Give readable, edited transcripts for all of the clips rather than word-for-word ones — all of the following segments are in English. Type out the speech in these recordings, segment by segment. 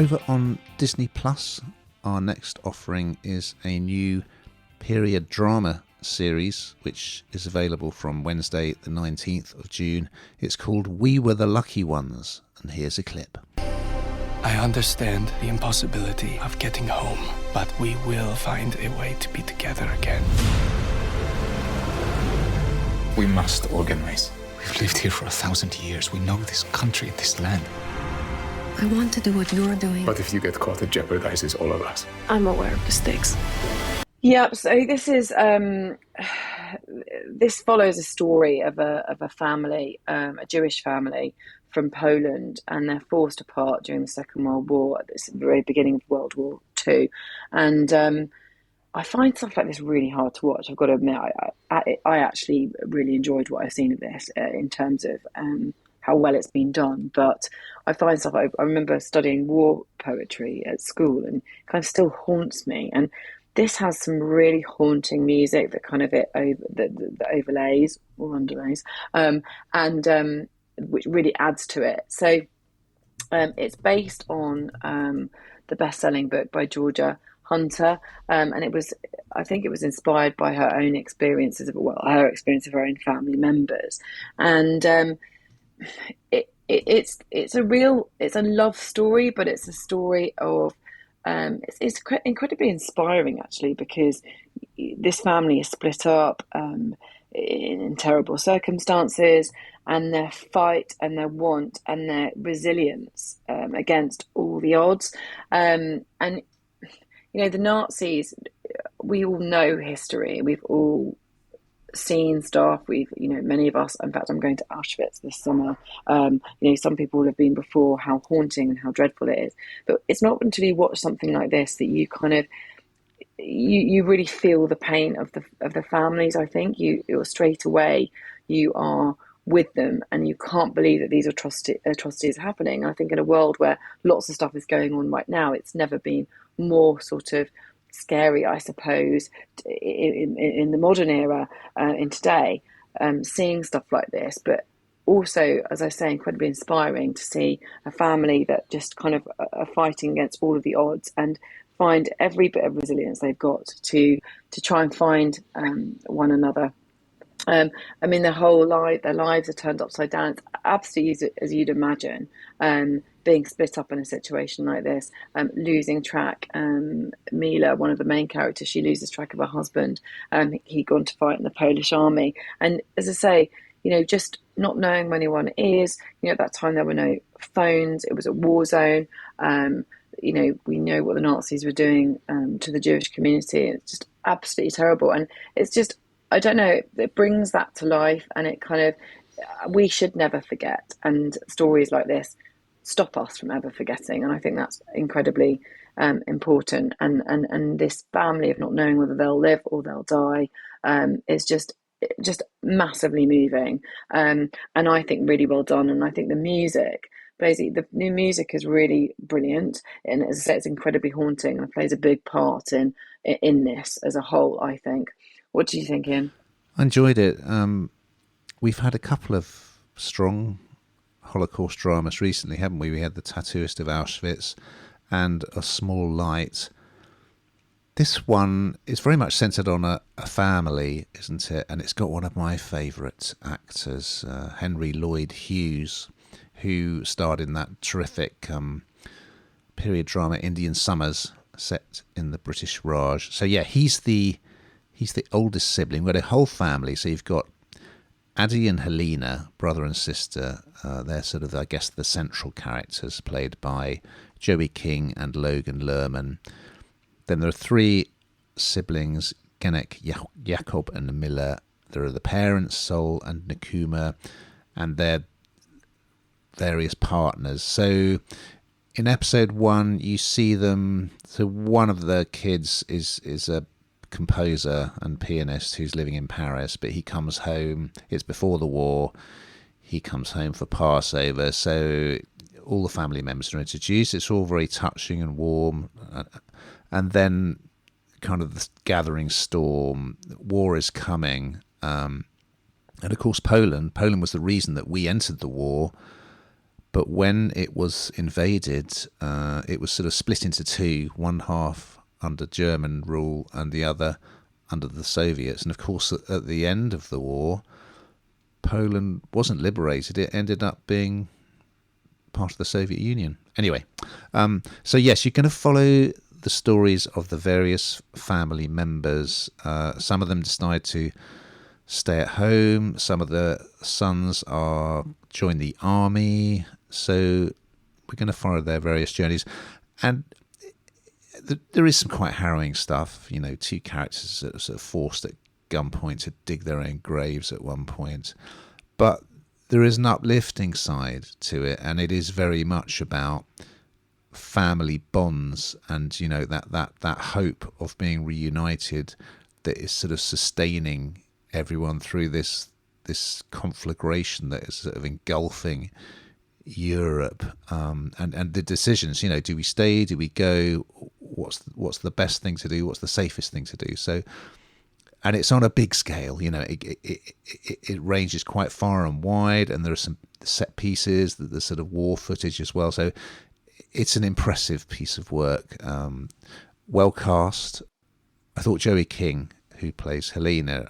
Over on Disney Plus, our next offering is a new period drama series which is available from Wednesday the 19th of June. It's called We Were the Lucky Ones, and here's a clip. I understand the impossibility of getting home, but we will find a way to be together again. We must organize. We've lived here for 1,000 years. We know this country, this land. I want to do what you're doing. But if you get caught, it jeopardizes all of us. I'm aware of the stakes. Yep. So this is this follows a story of a family, a Jewish family from Poland, and they're forced apart during the Second World War. It's the very beginning of World War II, and I find stuff like this really hard to watch. I've got to admit, I actually really enjoyed what I've seen of this in terms of how well it's been done. But I find stuff, I remember studying war poetry at school, and kind of still haunts me. And this has some really haunting music that kind of that overlays or underlays, and which really adds to it. So it's based on the best-selling book by Georgia Hunter, and I think it was inspired by her own experiences her experience of her own family members, and it's a love story, but it's a story of it's incredibly inspiring actually, because this family is split up in terrible circumstances, and their fight and their want and their resilience against all the odds, and you know, the Nazis, we all know history. We've all seen stuff. Many of us, in fact, I'm going to Auschwitz this summer. Some people have been before, how haunting and how dreadful it is. But it's not until you watch something like this that you kind of, you really feel the pain of the families. I think you're straight away, you are with them, and you can't believe that these atrocities are happening. I think in a world where lots of stuff is going on right now, it's never been more sort of scary, I suppose, in the modern era, in today, seeing stuff like this. But also, as I say, incredibly inspiring to see a family that just kind of are fighting against all of the odds and find every bit of resilience they've got to try and find one another. Their lives are turned upside down. It's absolutely as you'd imagine, being split up in a situation like this, losing track. Mila, one of the main characters, she loses track of her husband. He'd gone to fight in the Polish army. And as I say, just not knowing where anyone is. At that time there were no phones. It was a war zone. We know what the Nazis were doing to the Jewish community. It's just absolutely terrible. And it's just, I don't know, it brings that to life, and it kind of, we should never forget. And stories like this stop us from ever forgetting. And I think that's incredibly important. And this family of not knowing whether they'll live or they'll die is just massively moving. And I think really well done. And I think the music, basically, the new music is really brilliant. And as I say, it's incredibly haunting and plays a big part in this as a whole, I think. What do you think, Ian? I enjoyed it. We've had a couple of strong Holocaust dramas recently, haven't we? We had The Tattooist of Auschwitz and A Small Light. This one is very much centred on a family, isn't it? And it's got one of my favourite actors, Henry Lloyd Hughes, who starred in that terrific period drama Indian Summers, set in the British Raj. So yeah, he's the oldest sibling. We've got a whole family. So you've got Addie and Helena, brother and sister. They're sort of, I guess, the central characters, played by Joey King and Logan Lerman. Then there are three siblings, Genek, Jakob and Miller. There are the parents, Sol and Nakuma, and their various partners. So in episode 1, you see them. So one of the kids is a composer and pianist who's living in Paris, but he comes home, it's before the war, he comes home for Passover, so all the family members are introduced. It's all very touching and warm, and then kind of the gathering storm, war is coming, and of course Poland was the reason that we entered the war, But when it was invaded, it was sort of split into two, one half under German rule and the other under the Soviets. And of course, at the end of the war, Poland wasn't liberated. It ended up being part of the Soviet Union. Anyway, so yes, you're going to follow the stories of the various family members. Some of them decide to stay at home. Some of the sons join the army. So we're going to follow their various journeys. And there is some quite harrowing stuff. You know, two characters that are sort of forced at gunpoint to dig their own graves at one point. But there is an uplifting side to it, and it is very much about family bonds and, you know, that hope of being reunited that is sort of sustaining everyone through this conflagration that is sort of engulfing Europe, and the decisions, you know, do we stay, do we go, what's the best thing to do, what's the safest thing to do. So, and it's on a big scale, you know, it ranges quite far and wide, and there are some set pieces, the sort of war footage as well. So it's an impressive piece of work, well cast. I thought Joey King, who plays Helena,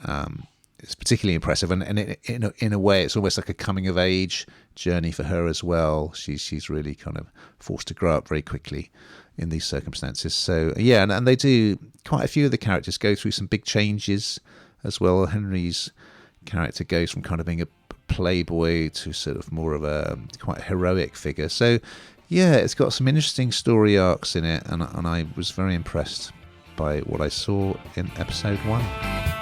is particularly impressive, and in a way it's almost like a coming of age journey for her as well. She's really kind of forced to grow up very quickly in these circumstances. So yeah, and they do, quite a few of the characters go through some big changes as well. Henry's character goes from kind of being a playboy to sort of more of a quite heroic figure. So yeah, it's got some interesting story arcs in it, and I was very impressed by what I saw in episode 1.